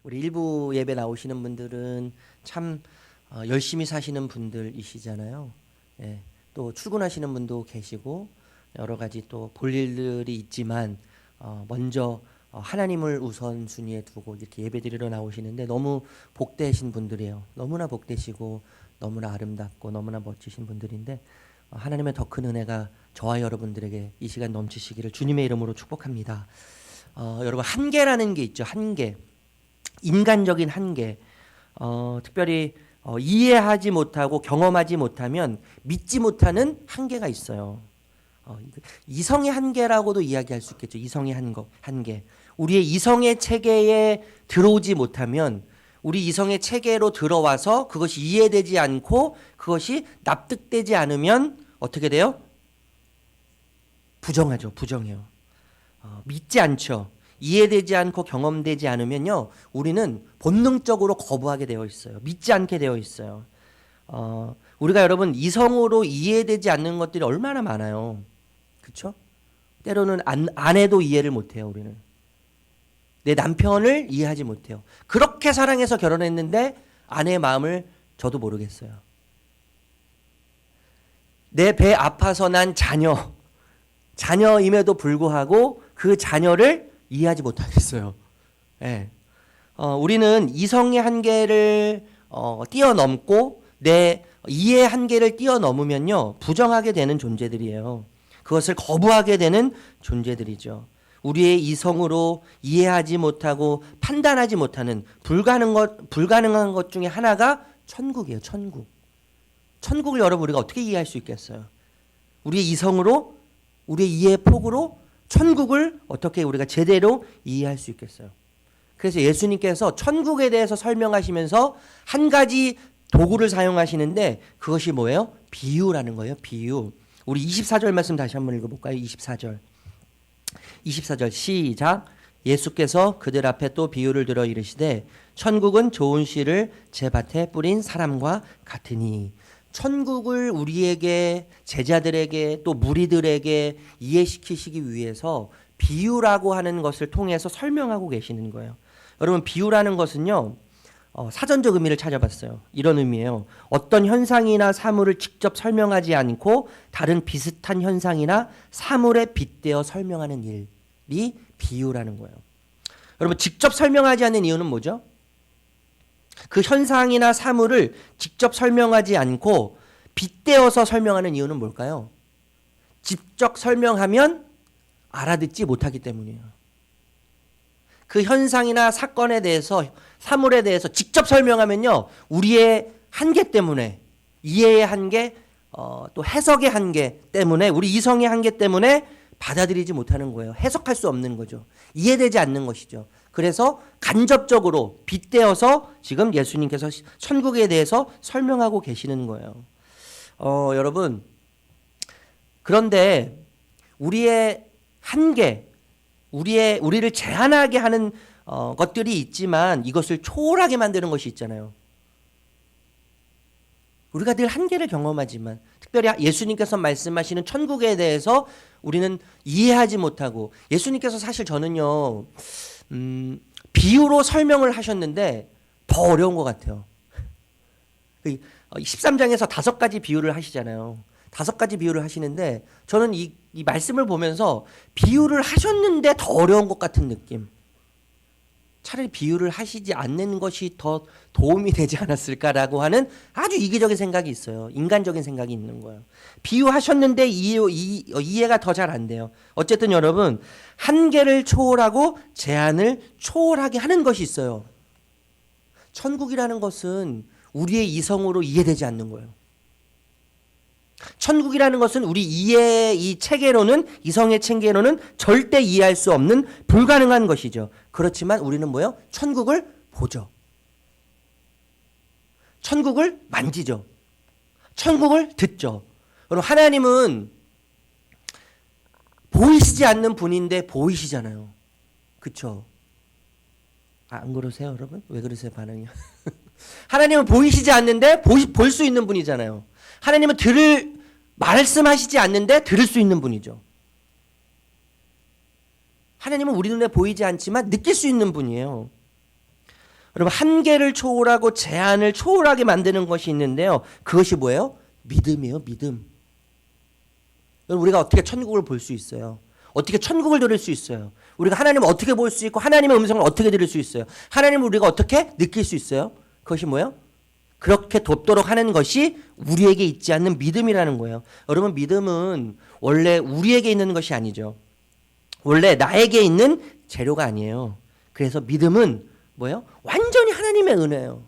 우리 일부 예배 나오시는 분들은 참 열심히 사시는 분들이시잖아요. 예, 또 출근하시는 분도 계시고 여러 가지 또 볼 일들이 있지만 먼저 하나님을 우선순위에 두고 이렇게 예배드리러 나오시는데 너무 복되신 분들이에요. 너무나 복되시고 너무나 아름답고 너무나 멋지신 분들인데 하나님의 더 큰 은혜가 저와 여러분들에게 이 시간 넘치시기를 주님의 이름으로 축복합니다. 여러분, 한계라는 게 있죠. 한계, 인간적인 한계. 특별히 이해하지 못하고 경험하지 못하면 믿지 못하는 한계가 있어요. 이성의 한계라고도 이야기할 수 있겠죠. 이성의 한계. 우리의 이성의 체계에 들어오지 못하면, 우리 이성의 체계로 들어와서 그것이 이해되지 않고 그것이 납득되지 않으면 어떻게 돼요? 부정하죠. 부정해요. 믿지 않죠. 이해되지 않고 경험되지 않으면요, 우리는 본능적으로 거부하게 되어 있어요. 믿지 않게 되어 있어요. 우리가 여러분 이성으로 이해되지 않는 것들이 얼마나 많아요. 그렇죠? 때로는 아내도 이해를 못해요. 우리는 내 남편을 이해하지 못해요. 그렇게 사랑해서 결혼했는데 아내의 마음을 저도 모르겠어요. 내 배 아파서 난 자녀임에도 불구하고 그 자녀를 이해하지 못하겠어요. 예. 우리는 이성의 한계를 뛰어넘고 내 이해의 한계를 뛰어넘으면요, 부정하게 되는 존재들이에요. 그것을 거부하게 되는 존재들이죠. 우리의 이성으로 이해하지 못하고 판단하지 못하는 불가능한 것 중에 하나가 천국이에요. 천국. 천국을 여러분 우리가 어떻게 이해할 수 있겠어요? 우리의 이성으로, 우리의 이해의 폭으로 천국을 어떻게 우리가 제대로 이해할 수 있겠어요? 그래서 예수님께서 천국에 대해서 설명하시면서 한 가지 도구를 사용하시는데 그것이 뭐예요? 비유라는 거예요. 비유. 우리 24절 말씀 다시 한번 읽어볼까요? 24절 시작. 예수께서 그들 앞에 또 비유를 들어 이르시되 천국은 좋은 씨를 제 밭에 뿌린 사람과 같으니. 천국을 우리에게, 제자들에게, 또 무리들에게 이해시키시기 위해서 비유라고 하는 것을 통해서 설명하고 계시는 거예요. 여러분, 비유라는 것은요, 사전적 의미를 찾아봤어요. 이런 의미예요. 어떤 현상이나 사물을 직접 설명하지 않고 다른 비슷한 현상이나 사물에 빗대어 설명하는 일이 비유라는 거예요. 여러분, 직접 설명하지 않는 이유는 뭐죠? 그 현상이나 사물을 직접 설명하지 않고 빗대어서 설명하는 이유는 뭘까요? 직접 설명하면 알아듣지 못하기 때문이에요. 그 현상이나 사건에 대해서, 사물에 대해서 직접 설명하면요, 우리의 한계 때문에, 이해의 한계, 또 해석의 한계 때문에, 우리 이성의 한계 때문에 받아들이지 못하는 거예요. 해석할 수 없는 거죠. 이해되지 않는 것이죠. 그래서 간접적으로 빗대어서 지금 예수님께서 천국에 대해서 설명하고 계시는 거예요. 여러분, 그런데 우리의 한계, 우리를 제한하게 하는 것들이 있지만 이것을 초월하게 만드는 것이 있잖아요. 우리가 늘 한계를 경험하지만, 특별히 예수님께서 말씀하시는 천국에 대해서 우리는 이해하지 못하고, 예수님께서 사실 저는요, 비유로 설명을 하셨는데 더 어려운 것 같아요. 13장에서 5가지 비유를 하시잖아요. 5가지 비유를 하시는데 저는 이 말씀을 보면서 비유를 하셨는데 더 어려운 것 같은 느낌. 차라리 비유를 하시지 않는 것이 더 도움이 되지 않았을까라고 하는 아주 이기적인 생각이 있어요. 인간적인 생각이 있는 거예요. 비유하셨는데 이해가 더 잘 안 돼요. 어쨌든 여러분, 한계를 초월하고 제한을 초월하게 하는 것이 있어요. 천국이라는 것은 우리의 이성으로 이해되지 않는 거예요. 천국이라는 것은 우리 이해의 이 체계로는, 이성의 체계로는 절대 이해할 수 없는 불가능한 것이죠. 그렇지만 우리는 뭐예요? 천국을 보죠. 천국을 만지죠. 천국을 듣죠. 여러분, 하나님은 보이시지 않는 분인데 보이시잖아요. 그렇죠? 안 그러세요, 여러분? 왜 그러세요, 반응이? 하나님은 보이시지 않는데 볼 수 있는 분이잖아요. 하나님은 말씀하시지 않는데 들을 수 있는 분이죠. 하나님은 우리 눈에 보이지 않지만 느낄 수 있는 분이에요. 여러분 한계를 초월하고 제한을 초월하게 만드는 것이 있는데요. 그것이 뭐예요? 믿음이에요. 믿음. 여러분 우리가 어떻게 천국을 볼 수 있어요? 어떻게 천국을 들을 수 있어요? 우리가 하나님을 어떻게 볼 수 있고 하나님의 음성을 어떻게 들을 수 있어요? 하나님을 우리가 어떻게 느낄 수 있어요? 그것이 뭐예요? 그렇게 돕도록 하는 것이 우리에게 있지 않는 믿음이라는 거예요. 여러분 믿음은 원래 우리에게 있는 것이 아니죠. 원래 나에게 있는 재료가 아니에요. 그래서 믿음은 뭐예요? 완전히 하나님의 은혜예요.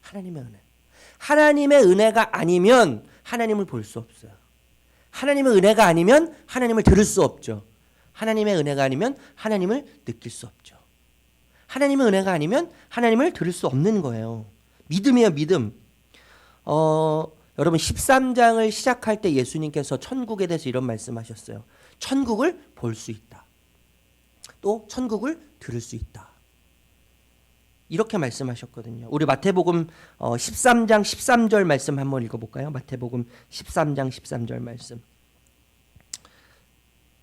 하나님의 은혜. 하나님의 은혜가 아니면 하나님을 볼 수 없어요. 하나님의 은혜가 아니면 하나님을 들을 수 없죠. 하나님의 은혜가 아니면 하나님을 느낄 수 없죠. 하나님의 은혜가 아니면 하나님을 들을 수 없는 거예요. 믿음이에요, 믿음. 여러분 13장을 시작할 때 예수님께서 천국에 대해서 이런 말씀하셨어요. 천국을 볼 수 있다. 또 천국을 들을 수 있다. 이렇게 말씀하셨거든요. 우리 마태복음 13장 13절 말씀 한번 읽어볼까요? 마태복음 13장 13절 말씀.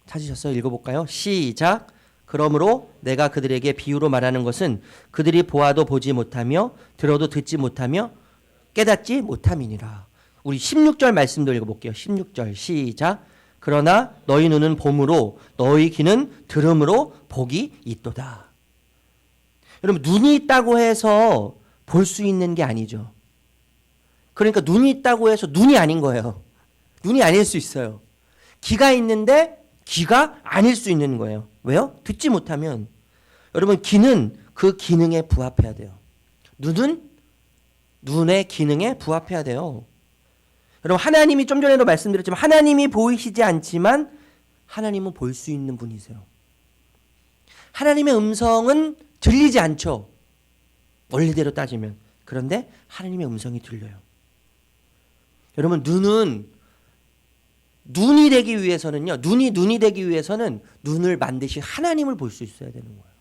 찾으셨어요? 읽어볼까요? 시작. 그러므로 내가 그들에게 비유로 말하는 것은 그들이 보아도 보지 못하며 들어도 듣지 못하며 깨닫지 못함이니라. 우리 16절 말씀도 읽어볼게요. 16절 시작. 그러나 너희 눈은 봄으로 너희 귀는 들음으로 복이 있도다. 여러분 눈이 있다고 해서 볼 수 있는 게 아니죠. 그러니까 눈이 있다고 해서 눈이 아닌 거예요. 눈이 아닐 수 있어요. 귀가 있는데 귀가 아닐 수 있는 거예요. 왜요? 듣지 못하면. 여러분 귀는 그 기능에 부합해야 돼요. 눈은 눈의 기능에 부합해야 돼요. 여러분 하나님이 좀 전에도 말씀드렸지만 하나님이 보이시지 않지만 하나님은 볼 수 있는 분이세요. 하나님의 음성은 들리지 않죠. 원리대로 따지면. 그런데 하나님의 음성이 들려요. 여러분 눈은 눈이 되기 위해서는요. 눈이 되기 위해서는 눈을 만드신 하나님을 볼 수 있어야 되는 거예요.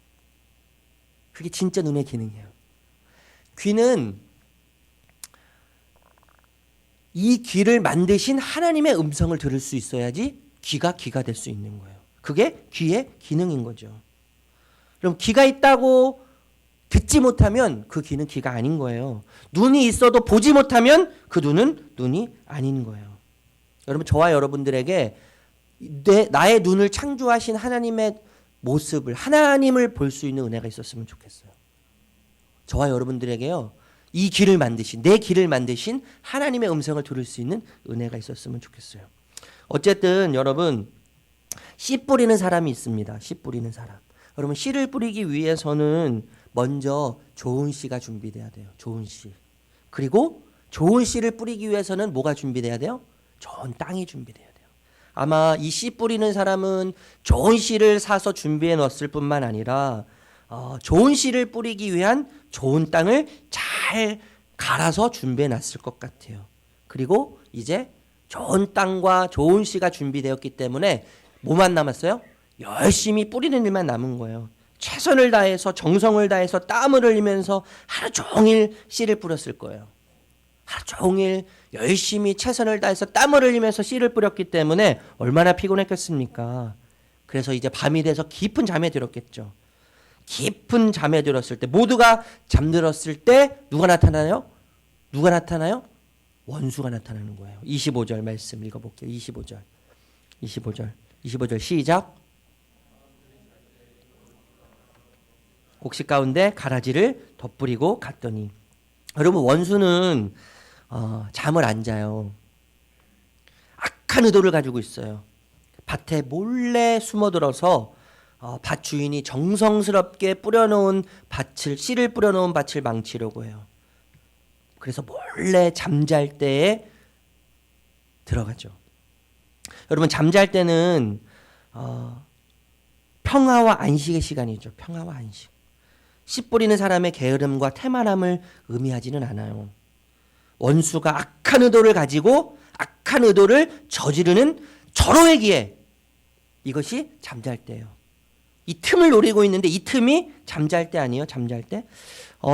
그게 진짜 눈의 기능이에요. 귀는 이 귀를 만드신 하나님의 음성을 들을 수 있어야지 귀가 될 수 있는 거예요. 그게 귀의 기능인 거죠. 그럼 귀가 있다고 듣지 못하면 그 귀는 귀가 아닌 거예요. 눈이 있어도 보지 못하면 그 눈은 눈이 아닌 거예요. 여러분 저와 여러분들에게 나의 눈을 창조하신 하나님의 모습을 하나님을 볼 수 있는 은혜가 있었으면 좋겠어요. 저와 여러분들에게요. 이 귀를 만드신 내 귀를 만드신 하나님의 음성을 들을 수 있는 은혜가 있었으면 좋겠어요. 어쨌든 여러분 씨 뿌리는 사람이 있습니다. 씨 뿌리는 사람. 여러분 씨를 뿌리기 위해서는 먼저 좋은 씨가 준비돼야 돼요. 좋은 씨. 그리고 좋은 씨를 뿌리기 위해서는 뭐가 준비돼야 돼요? 좋은 땅이 준비돼야 돼요. 아마 이 씨 뿌리는 사람은 좋은 씨를 사서 준비해 놨을 뿐만 아니라 좋은 씨를 뿌리기 위한 좋은 땅을 잘 갈아서 준비해 놨을 것 같아요. 그리고 이제 좋은 땅과 좋은 씨가 준비되었기 때문에 뭐만 남았어요? 열심히 뿌리는 일만 남은 거예요. 최선을 다해서 정성을 다해서 땀을 흘리면서 하루 종일 씨를 뿌렸을 거예요. 하루 종일 열심히 최선을 다해서 땀을 흘리면서 씨를 뿌렸기 때문에 얼마나 피곤했겠습니까? 그래서 이제 밤이 돼서 깊은 잠에 들었겠죠. 깊은 잠에 들었을 때 모두가 잠들었을 때 누가 나타나요? 누가 나타나요? 원수가 나타나는 거예요. 25절 말씀 읽어볼게요. 25절 시작. 곡식 가운데 가라지를 덧뿌리고 갔더니 여러분 원수는 잠을 안 자요. 악한 의도를 가지고 있어요. 밭에 몰래 숨어들어서 밭 주인이 정성스럽게 뿌려놓은 밭을 씨를 뿌려놓은 밭을 망치려고 해요. 그래서 몰래 잠잘 때에 들어가죠. 여러분 잠잘 때는 평화와 안식의 시간이죠. 평화와 안식. 씨 뿌리는 사람의 게으름과 태만함을 의미하지는 않아요. 원수가 악한 의도를 가지고 악한 의도를 저지르는 절호의 이것이 잠잘 때예요. 이 틈을 노리고 있는데 이 틈이 잠잘 때 아니에요. 잠잘 때.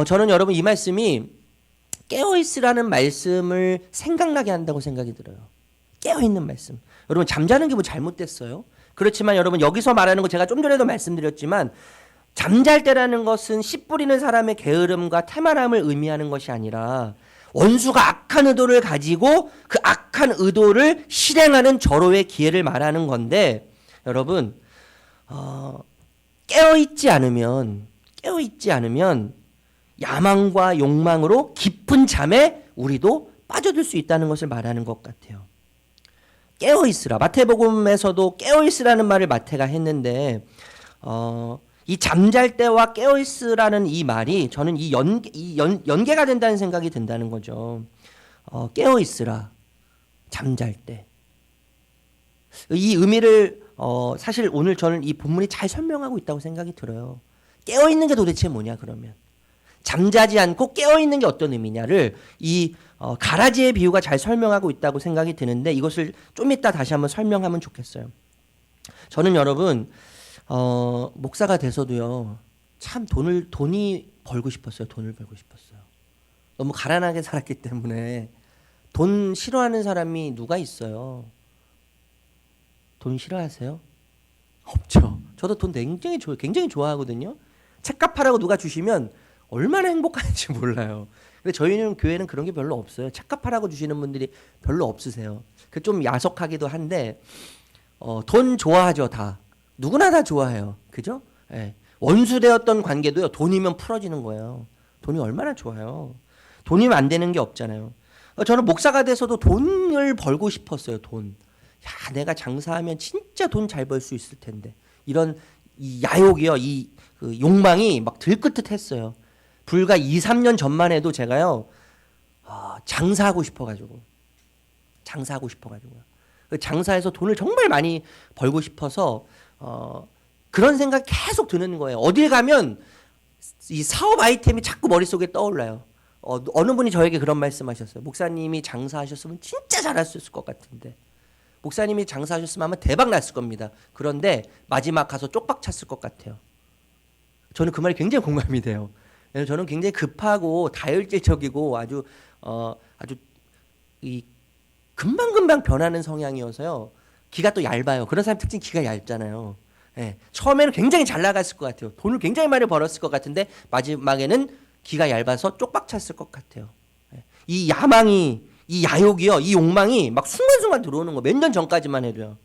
저는 여러분 이 말씀이 깨어있으라는 말씀을 생각나게 한다고 생각이 들어요. 깨어있는 말씀. 여러분 잠자는 게 뭐 잘못됐어요? 그렇지만 여러분 여기서 말하는 거 제가 좀 전에도 말씀드렸지만 잠잘 때라는 것은 씨 뿌리는 사람의 게으름과 태만함을 의미하는 것이 아니라 원수가 악한 의도를 가지고 그 악한 의도를 실행하는 절호의 기회를 말하는 건데, 여러분 깨어있지 않으면 야망과 욕망으로 깊은 잠에 우리도 빠져들 수 있다는 것을 말하는 것 같아요. 깨어있으라. 마태복음에서도 깨어있으라는 말을 마태가 했는데 이 잠잘 때와 깨어있으라는 이 말이 저는 이 연계가 된다는 생각이 든다는 거죠. 깨어있으라. 잠잘 때. 이 의미를 사실 오늘 저는 이 본문이 잘 설명하고 있다고 생각이 들어요. 깨어있는 게 도대체 뭐냐 그러면. 잠자지 않고 깨어있는 게 어떤 의미냐를 이 가라지의 비유가 잘 설명하고 있다고 생각이 드는데, 이것을 좀 이따 다시 한번 설명하면 좋겠어요. 저는 여러분 목사가 돼서도요 참 돈이 벌고 싶었어요. 돈을 벌고 싶었어요. 너무 가난하게 살았기 때문에. 돈 싫어하는 사람이 누가 있어요? 돈 싫어하세요? 없죠. 저도 돈 굉장히 좋아하거든요. 책값하라고 누가 주시면 얼마나 행복한지 몰라요. 근데 저희는 교회는 그런 게 별로 없어요. 책값하라고 주시는 분들이 별로 없으세요. 그 좀 야속하기도 한데 돈 좋아하죠. 다. 누구나 다 좋아해요. 그죠? 예. 원수되었던 관계도요. 돈이면 풀어지는 거예요. 돈이 얼마나 좋아요. 돈이면 안 되는 게 없잖아요. 저는 목사가 돼서도 돈을 벌고 싶었어요. 돈. 야, 내가 장사하면 진짜 돈 잘 벌 수 있을 텐데. 이런 이 야욕이요. 그 욕망이 막 들끓듯했어요. 불과 2, 3년 전만 해도 제가요. 장사하고 싶어가지고요. 장사해서 돈을 정말 많이 벌고 싶어서 그런 생각이 계속 드는 거예요. 어딜 가면 이 사업 아이템이 자꾸 머릿속에 떠올라요. 어느 분이 저에게 그런 말씀하셨어요. 목사님이 장사하셨으면 진짜 잘하셨을 것 같은데. 목사님이 장사하셨으면 아마 대박 났을 겁니다. 그런데 마지막 가서 쪽박 찼을 것 같아요. 저는 그 말이 굉장히 공감이 돼요. 저는 굉장히 급하고 다혈질적이고 아주 이 금방금방 변하는 성향이어서요. 기가 또 얇아요. 그런 사람 특징 기가 얇잖아요. 예. 처음에는 굉장히 잘 나갔을 것 같아요. 돈을 굉장히 많이 벌었을 것 같은데 마지막에는 기가 얇아서 쪽박 찼을 것 같아요. 예. 이 야망이, 이 야욕이요, 이 욕망이 막 순간순간 들어오는 거. 몇 년 전까지만 해도요.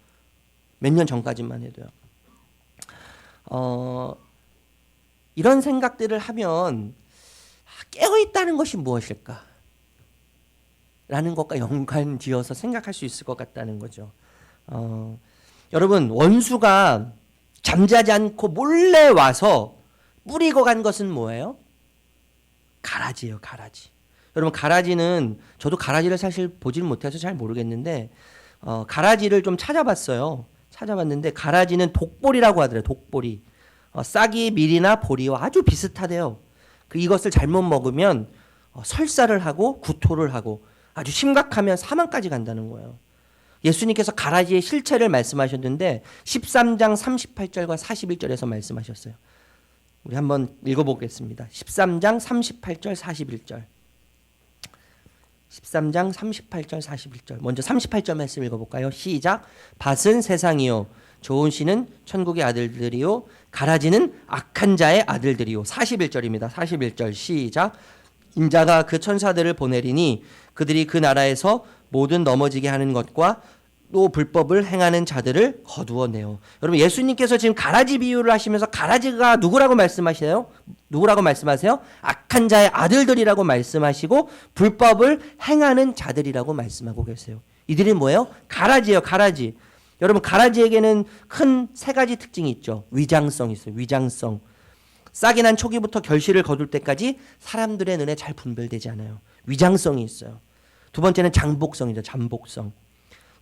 이런 생각들을 하면 깨어있다는 것이 무엇일까? 라는 것과 연관지어서 생각할 수 있을 것 같다는 거죠. 여러분, 원수가 잠자지 않고 몰래 와서 뿌리고 간 것은 뭐예요? 가라지예요, 가라지. 여러분, 가라지는 저도 가라지를 사실 보질 못해서 잘 모르겠는데 가라지를 좀 찾아봤어요. 찾아봤는데 가라지는 독보리라고 하더래요. 독보리. 싹이 밀이나 보리와 아주 비슷하대요. 이것을 잘못 먹으면 설사를 하고 구토를 하고 아주 심각하면 사망까지 간다는 거예요. 예수님께서 가라지의 실체를 말씀하셨는데 13장 38절과 41절에서 말씀하셨어요. 우리 한번 읽어보겠습니다. 13장 38절 41절. 13장 38절 41절. 먼저 38절 말씀 읽어볼까요? 시작. 밭은 세상이요, 좋은 씨는 천국의 아들들이요, 가라지는 악한 자의 아들들이요. 41절입니다. 41절 시작. 인자가 그 천사들을 보내리니 그들이 그 나라에서 모든 넘어지게 하는 것과 또 불법을 행하는 자들을 거두어내요. 여러분, 예수님께서 지금 가라지 비유를 하시면서 가라지가 누구라고 말씀하세요? 악한 자의 아들들이라고 말씀하시고 불법을 행하는 자들이라고 말씀하고 계세요. 이들이 뭐예요? 가라지예요, 가라지. 여러분, 가라지에게는 큰 세 가지 특징이 있죠. 위장성이 있어요. 위장성. 싹이 난 초기부터 결실을 거둘 때까지 사람들의 눈에 잘 분별되지 않아요. 위장성이 있어요. 두 번째는 장복성이죠. 잠복성.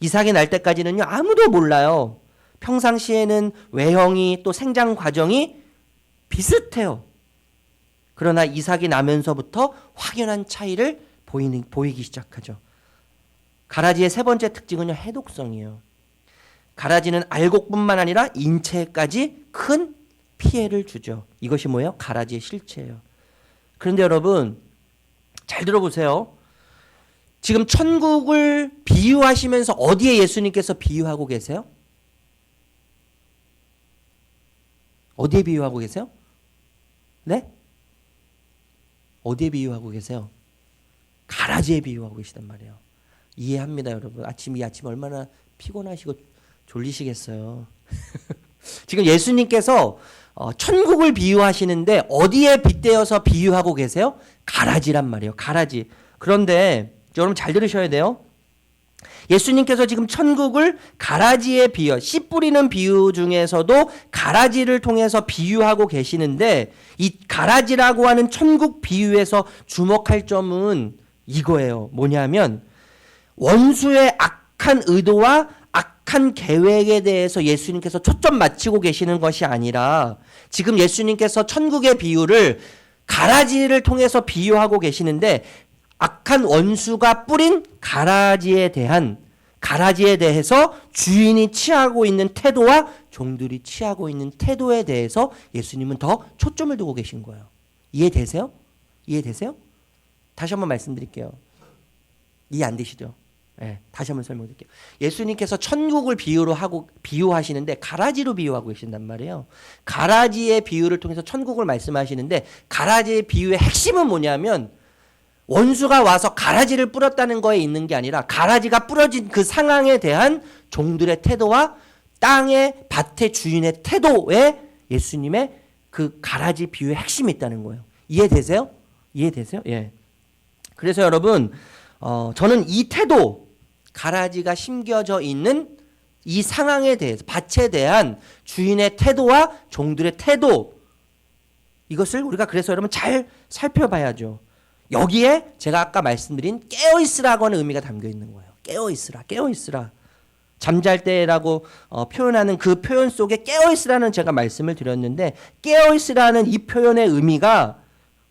이삭이 날 때까지는요, 아무도 몰라요. 평상시에는 외형이 또 생장 과정이 비슷해요. 그러나 이삭이 나면서부터 확연한 차이를 보이기 시작하죠. 가라지의 세 번째 특징은요, 해독성이에요. 가라지는 알곡뿐만 아니라 인체까지 큰 피해를 주죠. 이것이 뭐예요? 가라지의 실체예요. 그런데 여러분, 잘 들어보세요. 지금 천국을 비유하시면서 어디에 예수님께서 비유하고 계세요? 어디에 비유하고 계세요? 네? 어디에 비유하고 계세요? 가라지에 비유하고 계시단 말이에요. 이해합니다, 여러분. 이 아침 얼마나 피곤하시고 졸리시겠어요. 지금 예수님께서 천국을 비유하시는데 어디에 빗대어서 비유하고 계세요? 가라지란 말이에요. 가라지. 그런데 여러분 잘 들으셔야 돼요. 예수님께서 지금 천국을 가라지에 비유, 씨 뿌리는 비유 중에서도 가라지를 통해서 비유하고 계시는데 이 가라지라고 하는 천국 비유에서 주목할 점은 이거예요. 뭐냐면 원수의 악한 의도와 악한 계획에 대해서 예수님께서 초점 맞추고 계시는 것이 아니라 지금 예수님께서 천국의 비유를 가라지를 통해서 비유하고 계시는데 악한 원수가 뿌린 가라지에 대해서 주인이 취하고 있는 태도와 종들이 취하고 있는 태도에 대해서 예수님은 더 초점을 두고 계신 거예요. 이해되세요? 이해되세요? 다시 한번 말씀드릴게요. 이해 안 되시죠? 네, 다시 한번 설명드릴게요. 예수님께서 천국을 비유하시는데 가라지로 비유하고 계신단 말이에요. 가라지의 비유를 통해서 천국을 말씀하시는데 가라지의 비유의 핵심은 뭐냐면 원수가 와서 가라지를 뿌렸다는 거에 있는 게 아니라 가라지가 뿌려진 그 상황에 대한 종들의 태도와 땅의 밭의 주인의 태도에 예수님의 그 가라지 비유의 핵심이 있다는 거예요. 이해되세요? 이해되세요? 예. 그래서 여러분 저는 이 태도, 가라지가 심겨져 있는 이 상황에 대해서 밭에 대한 주인의 태도와 종들의 태도, 이것을 우리가 그래서 여러분 잘 살펴봐야죠. 여기에 제가 아까 말씀드린 깨어있으라고 하는 의미가 담겨 있는 거예요. 깨어있으라, 깨어있으라. 잠잘 때라고 표현하는 그 표현 속에 깨어있으라는 제가 말씀을 드렸는데 깨어있으라는 이 표현의 의미가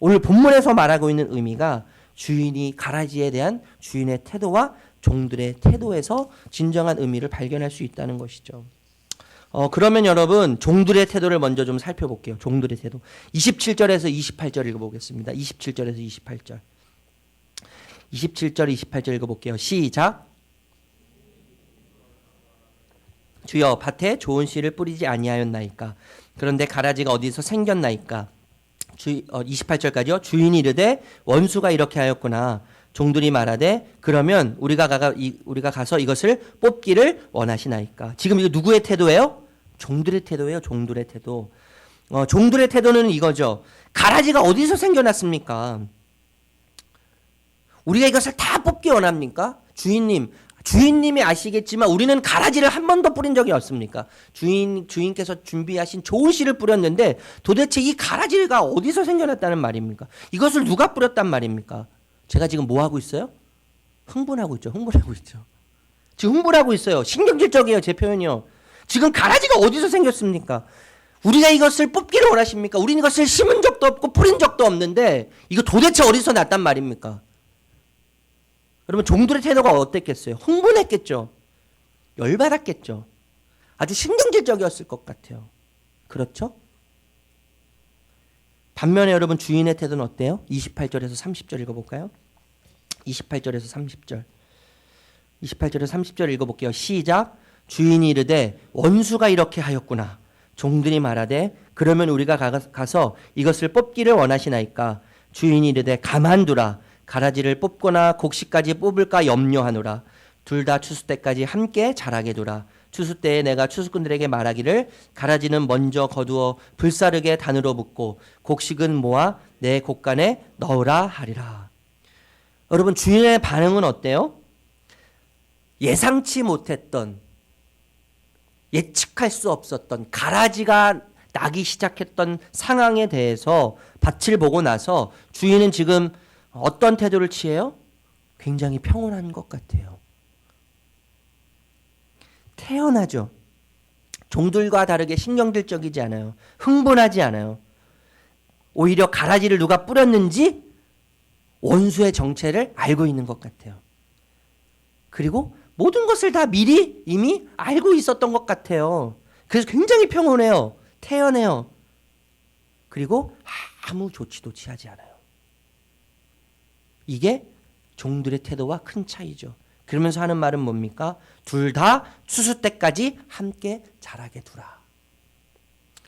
오늘 본문에서 말하고 있는 의미가 주인이 가라지에 대한 주인의 태도와 종들의 태도에서 진정한 의미를 발견할 수 있다는 것이죠. 그러면 여러분 종들의 태도를 먼저 좀 살펴볼게요. 종들의 태도. 27절에서 28절 읽어보겠습니다. 27절에서 28절. 27절, 28절 읽어볼게요. 시작. 주여 밭에 좋은 씨를 뿌리지 아니하였나이까. 그런데 가라지가 어디서 생겼나이까. 28절까지요. 주인이 이르되 원수가 이렇게 하였구나. 종들이 말하되 그러면 우리가 가서 이것을 뽑기를 원하시나이까. 지금 이거 누구의 태도예요? 종들의 태도예요. 종들의 태도. 종들의 태도는 이거죠. 가라지가 어디서 생겨났습니까? 우리가 이것을 다 뽑기 원합니까? 주인님이 아시겠지만 우리는 가라지를 한 번도 뿌린 적이 없습니까? 주인께서 준비하신 좋은 씨를 뿌렸는데 도대체 이 가라지가 어디서 생겨났다는 말입니까? 이것을 누가 뿌렸단 말입니까? 제가 지금 뭐 하고 있어요? 흥분하고 있죠. 지금 흥분하고 있어요. 신경질적이에요. 제 표현이요. 지금 가라지가 어디서 생겼습니까? 우리가 이것을 뽑기를 원하십니까? 우리는 이것을 심은 적도 없고 뿌린 적도 없는데 이거 도대체 어디서 났단 말입니까? 여러분 종들의 태도가 어땠겠어요? 흥분했겠죠. 열받았겠죠. 아주 신경질적이었을 것 같아요. 그렇죠? 반면에 여러분 주인의 태도는 어때요? 28절에서 30절 읽어볼까요? 28절에서 30절. 28절에서 30절 읽어볼게요. 시작. 주인이 이르되 원수가 이렇게 하였구나. 종들이 말하되 그러면 우리가 가서 이것을 뽑기를 원하시나이까. 주인이 이르되 가만두라. 가라지를 뽑거나 곡식까지 뽑을까 염려하노라. 둘 다 추수 때까지 함께 자라게 두라. 추수 때에 내가 추수꾼들에게 말하기를 가라지는 먼저 거두어 불사르게 단으로 붓고 곡식은 모아 내 곡간에 넣으라 하리라. 여러분 주인의 반응은 어때요? 예상치 못했던, 예측할 수 없었던 가라지가 나기 시작했던 상황에 대해서 밭을 보고 나서 주인은 지금 어떤 태도를 취해요? 굉장히 평온한 것 같아요. 태연하죠. 종들과 다르게 신경질적이지 않아요. 흥분하지 않아요. 오히려 가라지를 누가 뿌렸는지 원수의 정체를 알고 있는 것 같아요. 그리고 모든 것을 다 미리 이미 알고 있었던 것 같아요. 그래서 굉장히 평온해요. 태연해요. 그리고 아무 조치도 취하지 않아요. 이게 종들의 태도와 큰 차이죠. 그러면서 하는 말은 뭡니까? 둘 다 추수 때까지 함께 자라게 두라.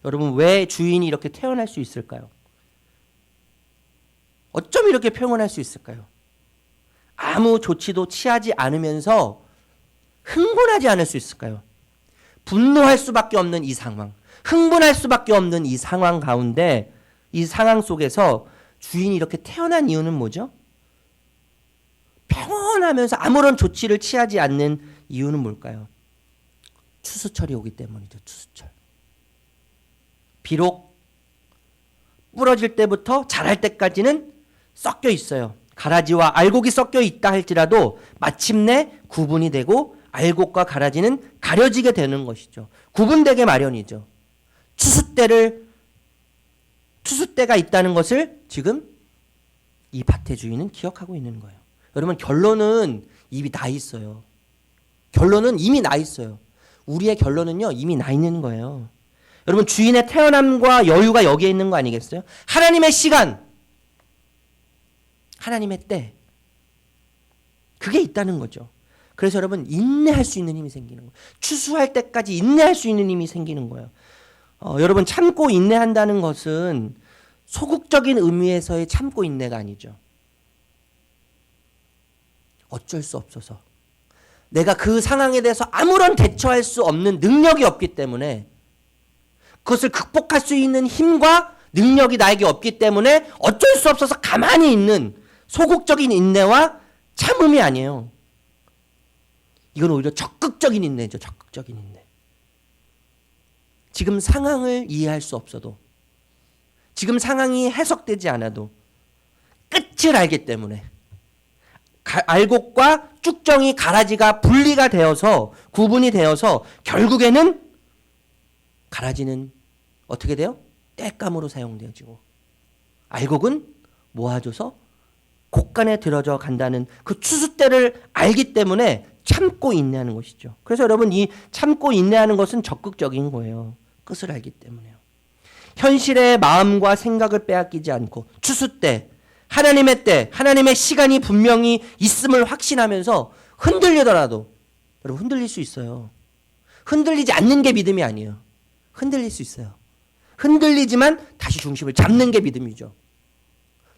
여러분 왜 주인이 이렇게 태어날 수 있을까요? 어쩜 이렇게 표현할 수 있을까요? 아무 조치도 취하지 않으면서 흥분하지 않을 수 있을까요? 분노할 수밖에 없는 이 상황, 흥분할 수밖에 없는 이 상황 가운데, 이 상황 속에서 주인이 이렇게 태어난 이유는 뭐죠? 평온하면서 아무런 조치를 취하지 않는 이유는 뭘까요? 추수철이 오기 때문이죠. 추수철. 비록 부러질 때부터 자랄 때까지는 섞여 있어요. 가라지와 알곡이 섞여 있다 할지라도 마침내 구분이 되고 알곡과 가라지는 가려지게 되는 것이죠. 구분되게 마련이죠. 추수때가 있다는 것을 지금 이 밭의 주인은 기억하고 있는 거예요. 여러분, 결론은 이미 나 있어요. 결론은 이미 나 있어요. 우리의 결론은요, 이미 나 있는 거예요. 여러분, 주인의 태어남과 여유가 여기에 있는 거 아니겠어요? 하나님의 시간, 하나님의 때, 그게 있다는 거죠. 그래서 여러분, 인내할 수 있는 힘이 생기는 거예요. 추수할 때까지 인내할 수 있는 힘이 생기는 거예요. 여러분, 참고 인내한다는 것은 소극적인 의미에서의 참고 인내가 아니죠. 어쩔 수 없어서 내가 그 상황에 대해서 아무런 대처할 수 없는 능력이 없기 때문에, 그것을 극복할 수 있는 힘과 능력이 나에게 없기 때문에 어쩔 수 없어서 가만히 있는 소극적인 인내와 참음이 아니에요. 이건 오히려 적극적인 인내죠. 적극적인 인내. 지금 상황을 이해할 수 없어도, 지금 상황이 해석되지 않아도 끝을 알기 때문에, 알곡과 쭉정이 가라지가 분리가 되어서, 구분이 되어서 결국에는 가라지는 어떻게 돼요? 땔감으로 사용되어지고, 알곡은 모아줘서 곡간에 들어져 간다는 그 추수때를 알기 때문에 참고 인내하는 것이죠. 그래서 여러분, 이 참고 인내하는 것은 적극적인 거예요. 끝을 알기 때문에요. 현실의 마음과 생각을 빼앗기지 않고 추수때, 하나님의 때, 하나님의 시간이 분명히 있음을 확신하면서 흔들리더라도, 여러분, 흔들릴 수 있어요. 흔들리지 않는 게 믿음이 아니에요. 흔들릴 수 있어요. 흔들리지만 다시 중심을 잡는 게 믿음이죠.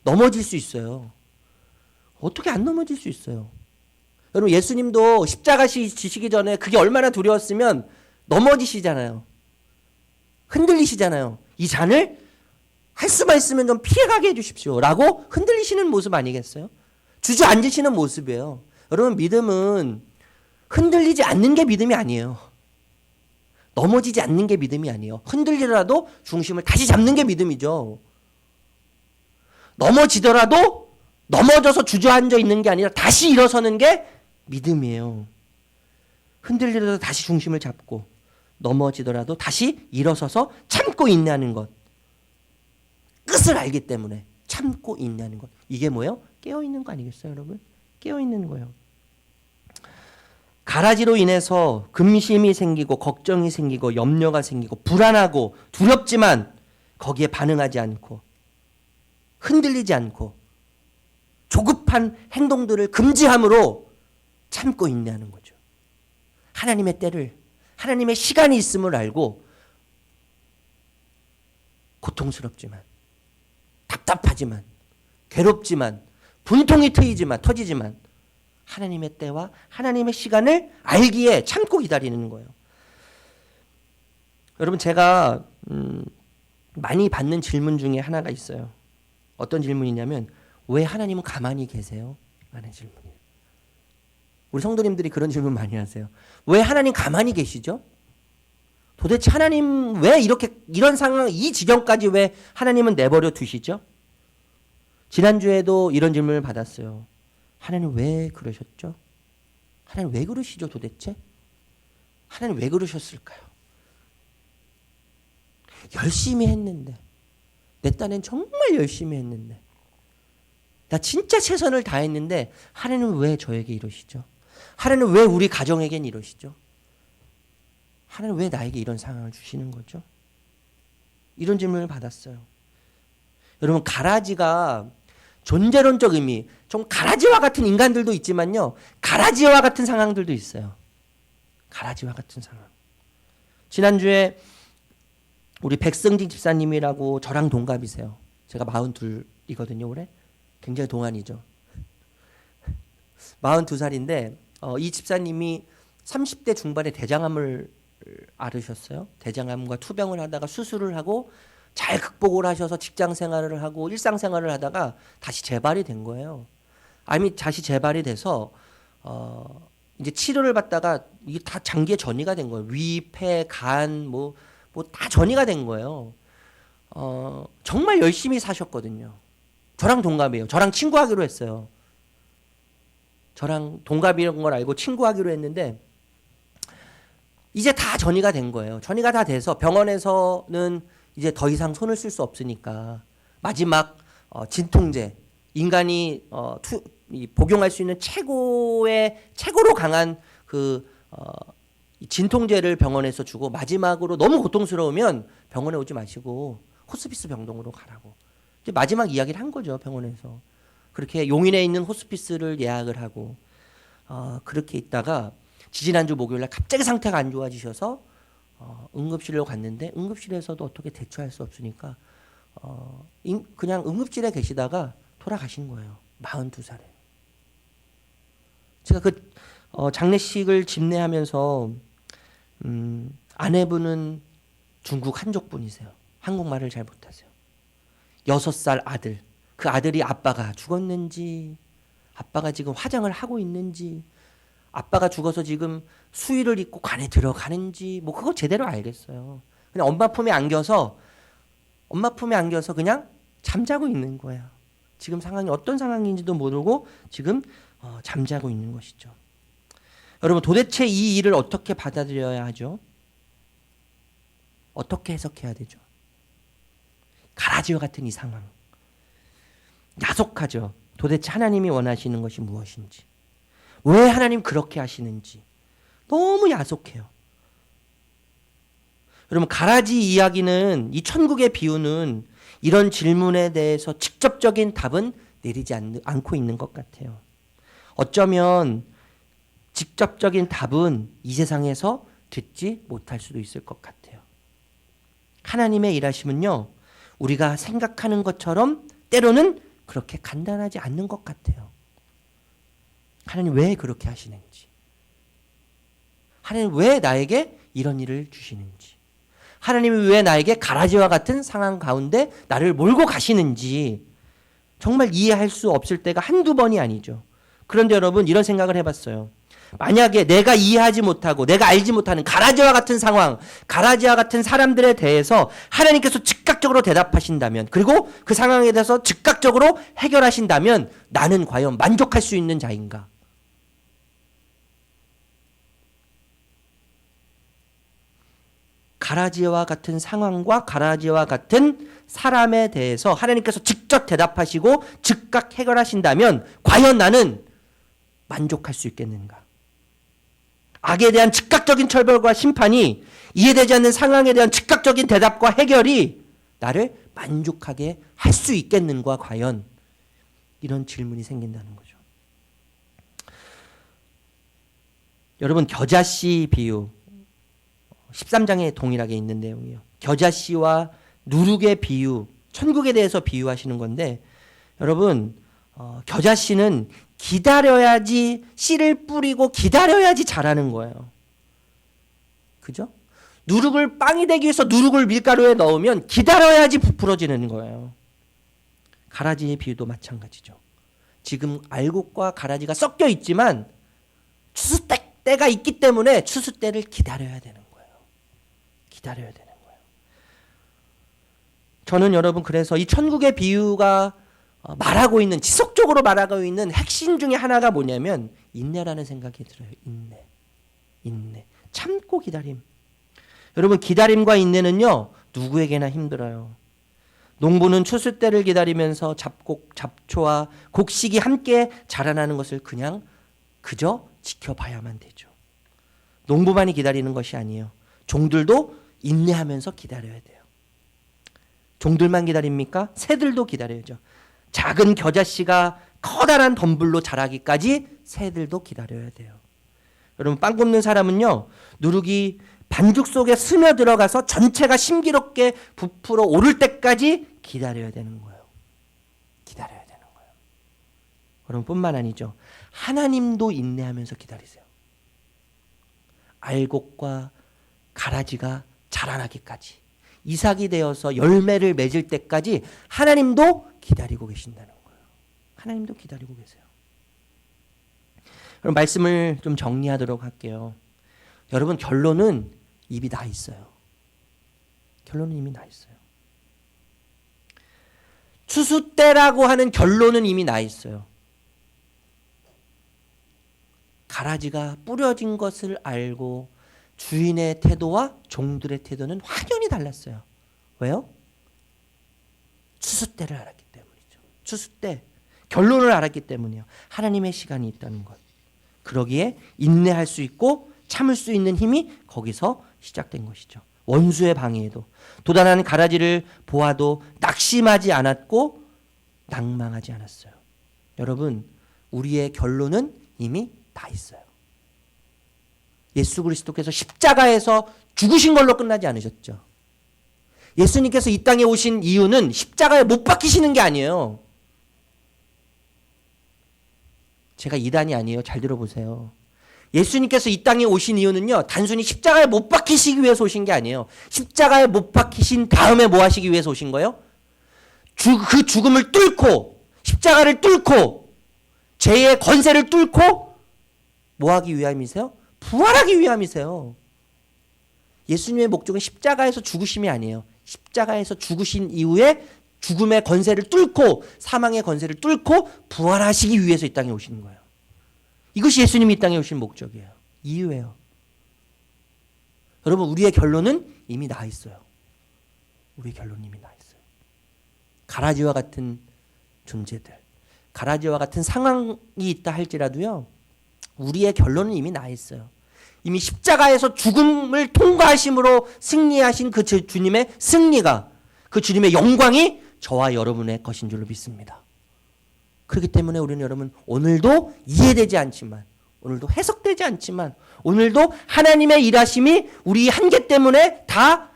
넘어질 수 있어요. 어떻게 안 넘어질 수 있어요? 여러분, 예수님도 십자가 지시기 전에 그게 얼마나 두려웠으면 넘어지시잖아요. 흔들리시잖아요. 이 잔을 할 수만 있으면 좀 피해가게 해주십시오 라고 흔들리시는 모습 아니겠어요? 주저앉으시는 모습이에요. 여러분, 믿음은 흔들리지 않는 게 믿음이 아니에요. 넘어지지 않는 게 믿음이 아니에요. 흔들리더라도 중심을 다시 잡는 게 믿음이죠. 넘어지더라도 넘어져서 주저앉아 있는 게 아니라 다시 일어서는 게 믿음이에요. 흔들리더라도 다시 중심을 잡고, 넘어지더라도 다시 일어서서 참고 인내하는 것. 끝을 알기 때문에 참고 인내하는 것. 이게 뭐예요? 깨어있는 거 아니겠어요, 여러분? 깨어있는 거예요. 가라지로 인해서 근심이 생기고 걱정이 생기고 염려가 생기고 불안하고 두렵지만 거기에 반응하지 않고 흔들리지 않고 조급한 행동들을 금지함으로 참고 인내하는 거죠. 하나님의 때를, 하나님의 시간이 있음을 알고 고통스럽지만, 답답하지만, 괴롭지만, 분통이 터지지만 하나님의 때와 하나님의 시간을 알기에 참고 기다리는 거예요. 여러분, 제가 많이 받는 질문 중에 하나가 있어요. 어떤 질문이냐면, 왜 하나님은 가만히 계세요? 라는 질문이에요. 우리 성도님들이 그런 질문 많이 하세요. 왜 하나님 가만히 계시죠? 도대체 하나님 왜 이런 상황, 이 지경까지 왜 하나님은 내버려 두시죠? 지난주에도 이런 질문을 받았어요. 하나님 왜 그러셨죠? 하나님 왜 그러시죠 도대체? 하나님 왜 그러셨을까요? 열심히 했는데, 내 딴엔 정말 열심히 했는데, 나 진짜 최선을 다했는데 하나님은 왜 저에게 이러시죠? 하나님은 왜 우리 가정에겐 이러시죠? 하나님은 왜 나에게 이런 상황을 주시는 거죠? 이런 질문을 받았어요. 여러분, 가라지가 존재론적 의미, 좀 가라지와 같은 인간들도 있지만요, 가라지와 같은 상황들도 있어요. 가라지와 같은 상황. 지난주에 우리 백승진 집사님이라고 저랑 동갑이세요. 제가 42이거든요 올해. 굉장히 동안이죠. 42살인데 이 집사님이 30대 중반에 대장암을 앓으셨어요. 대장암과 투병을 하다가 수술을 하고 잘 극복을 하셔서 직장 생활을 하고 일상 생활을 하다가 다시 재발이 된 거예요. 암이 다시 재발이 돼서 이제 치료를 받다가 이게 다 장기에 전이가 된 거예요. 위, 폐, 간 뭐 다 전이가 된 거예요. 정말 열심히 사셨거든요. 저랑 동갑이에요. 저랑 친구하기로 했어요. 저랑 동갑이라는 걸 알고 친구하기로 했는데 이제 다 전이가 된 거예요. 전이가 다 돼서 병원에서는 이제 더 이상 손을 쓸 수 없으니까 마지막 진통제, 인간이 복용할 수 있는 최고로 강한 진통제를 병원에서 주고 마지막으로 너무 고통스러우면 병원에 오지 마시고 호스피스 병동으로 가라고. 이제 마지막 이야기를 한 거죠, 병원에서. 그렇게 용인에 있는 호스피스를 예약을 하고 그렇게 있다가 지지난주 목요일날 갑자기 상태가 안 좋아지셔서 응급실로 갔는데 응급실에서도 어떻게 대처할 수 없으니까 그냥 응급실에 계시다가 돌아가신 거예요. 42살에. 제가 그 장례식을 집례하면서 아내분은 중국 한족 분이세요. 한국말을 잘 못하세요. 6살 아들. 그 아들이 아빠가 죽었는지, 아빠가 지금 화장을 하고 있는지, 아빠가 죽어서 지금 수의를 입고 관에 들어가는지, 뭐 그거 제대로 알겠어요. 그냥 엄마 품에 안겨서 그냥 잠자고 있는 거예요. 지금 상황이 어떤 상황인지도 모르고 지금 잠자고 있는 것이죠. 여러분, 도대체 이 일을 어떻게 받아들여야 하죠? 어떻게 해석해야 되죠? 가라지와 같은 이 상황. 야속하죠. 도대체 하나님이 원하시는 것이 무엇인지, 왜 하나님 그렇게 하시는지 너무 야속해요. 여러분, 가라지 이야기는, 이 천국의 비유는 이런 질문에 대해서 직접적인 답은 내리지 않고 있는 것 같아요. 어쩌면 직접적인 답은 이 세상에서 듣지 못할 수도 있을 것 같아요. 하나님의 일하심은요, 우리가 생각하는 것처럼 때로는 그렇게 간단하지 않는 것 같아요. 하나님 왜 그렇게 하시는지, 하나님 왜 나에게 이런 일을 주시는지, 하나님이 왜 나에게 가라지와 같은 상황 가운데 나를 몰고 가시는지 정말 이해할 수 없을 때가 한두 번이 아니죠. 그런데 여러분, 이런 생각을 해봤어요. 만약에 내가 이해하지 못하고 내가 알지 못하는 가라지와 같은 상황, 가라지와 같은 사람들에 대해서 하나님께서 즉각적으로 대답하신다면, 그리고 그 상황에 대해서 즉각적으로 해결하신다면 나는 과연 만족할 수 있는 자인가? 가라지와 같은 상황과 가라지와 같은 사람에 대해서 하나님께서 직접 대답하시고 즉각 해결하신다면 과연 나는 만족할 수 있겠는가? 악에 대한 즉각적인 처벌과 심판이, 이해되지 않는 상황에 대한 즉각적인 대답과 해결이 나를 만족하게 할 수 있겠는가 과연? 이런 질문이 생긴다는 거죠. 여러분, 겨자씨 비유 13장에 동일하게 있는 내용이에요. 겨자씨와 누룩의 비유, 천국에 대해서 비유하시는 건데, 여러분, 겨자씨는 기다려야지, 씨를 뿌리고 기다려야지 자라는 거예요. 그죠? 누룩을 빵이 되기 위해서 누룩을 밀가루에 넣으면 기다려야지 부풀어지는 거예요. 가라지의 비유도 마찬가지죠. 지금 알곡과 가라지가 섞여 있지만 추수 때가 있기 때문에 추수 때를 기다려야 되는 거예요. 기다려야 되는 거예요. 저는 여러분, 그래서 이 천국의 비유가 말하고 있는, 지속적으로 말하고 있는 핵심 중에 하나가 뭐냐면 인내라는 생각이 들어요. 인내. 참고 기다림. 여러분, 기다림과 인내는요, 누구에게나 힘들어요. 농부는 추수 때를 기다리면서 잡초와 곡식이 함께 자라나는 것을 그저 지켜봐야만 되죠. 농부만이 기다리는 것이 아니에요. 종들도 인내하면서 기다려야 돼요. 종들만 기다립니까? 새들도 기다려야죠. 작은 겨자씨가 커다란 덤불로 자라기까지 새들도 기다려야 돼요. 여러분, 빵 굽는 사람은요, 누룩이 반죽 속에 스며들어가서 전체가 심기롭게 부풀어 오를 때까지 기다려야 되는 거예요. 기다려야 되는 거예요. 여러분 뿐만 아니죠. 하나님도 인내하면서 기다리세요. 알곡과 가라지가 자라나기까지, 이삭이 되어서 열매를 맺을 때까지 하나님도 기다리고 계신다는 거예요. 하나님도 기다리고 계세요. 그럼 말씀을 좀 정리하도록 할게요. 여러분, 결론은 이미 나 있어요. 결론은 이미 나 있어요. 추수 때라고 하는 결론은 이미 나 있어요. 가라지가 뿌려진 것을 알고 주인의 태도와 종들의 태도는 확연히 달랐어요. 왜요? 추수 때를 알았기 때문이죠. 추수 때 결론을 알았기 때문이에요. 하나님의 시간이 있다는 것. 그러기에 인내할 수 있고 참을 수 있는 힘이 거기서 시작된 것이죠. 원수의 방해에도 도단한 가라지를 보아도 낙심하지 않았고 낭망하지 않았어요. 여러분, 우리의 결론은 이미 다 있어요. 예수 그리스도께서 십자가에서 죽으신 걸로 끝나지 않으셨죠. 예수님께서 이 땅에 오신 이유는 십자가에 못 박히시는 게 아니에요. 제가 이단이 아니에요. 잘 들어보세요. 예수님께서 이 땅에 오신 이유는요, 단순히 십자가에 못 박히시기 위해서 오신 게 아니에요. 십자가에 못 박히신 다음에 뭐 하시기 위해서 오신 거예요? 그 죽음을 뚫고, 십자가를 뚫고, 죄의 권세를 뚫고 뭐 하기 위함이세요? 부활하기 위함이세요. 예수님의 목적은 십자가에서 죽으심이 아니에요. 십자가에서 죽으신 이후에 죽음의 권세를 뚫고, 사망의 권세를 뚫고 부활하시기 위해서 이 땅에 오시는 거예요. 이것이 예수님이 이 땅에 오신 목적이에요. 이유예요. 여러분, 우리의 결론은 이미 나 있어요. 우리의 결론은 이미 나 있어요. 가라지와 같은 존재들, 가라지와 같은 상황이 있다 할지라도요, 우리의 결론은 이미 나 있어요. 이미 십자가에서 죽음을 통과하심으로 승리하신 그 주님의 승리가, 그 주님의 영광이 저와 여러분의 것인 줄로 믿습니다. 그렇기 때문에 우리는 여러분, 오늘도 이해되지 않지만, 오늘도 해석되지 않지만, 오늘도 하나님의 일하심이 우리 한계 때문에 다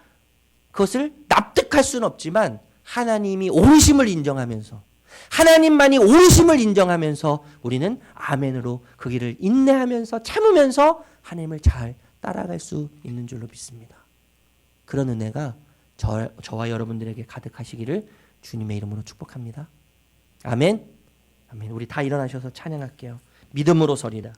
그것을 납득할 수는 없지만, 하나님이 옳으심을 인정하면서, 하나님만이 옳으심을 인정하면서 우리는 아멘으로 그 길을 인내하면서 참으면서 하나님을 잘 따라갈 수 있는 줄로 믿습니다. 그런 은혜가 저와 여러분들에게 가득하시기를 주님의 이름으로 축복합니다. 아멘. 아멘. 우리 다 일어나셔서 찬양할게요. 믿음으로 서리라.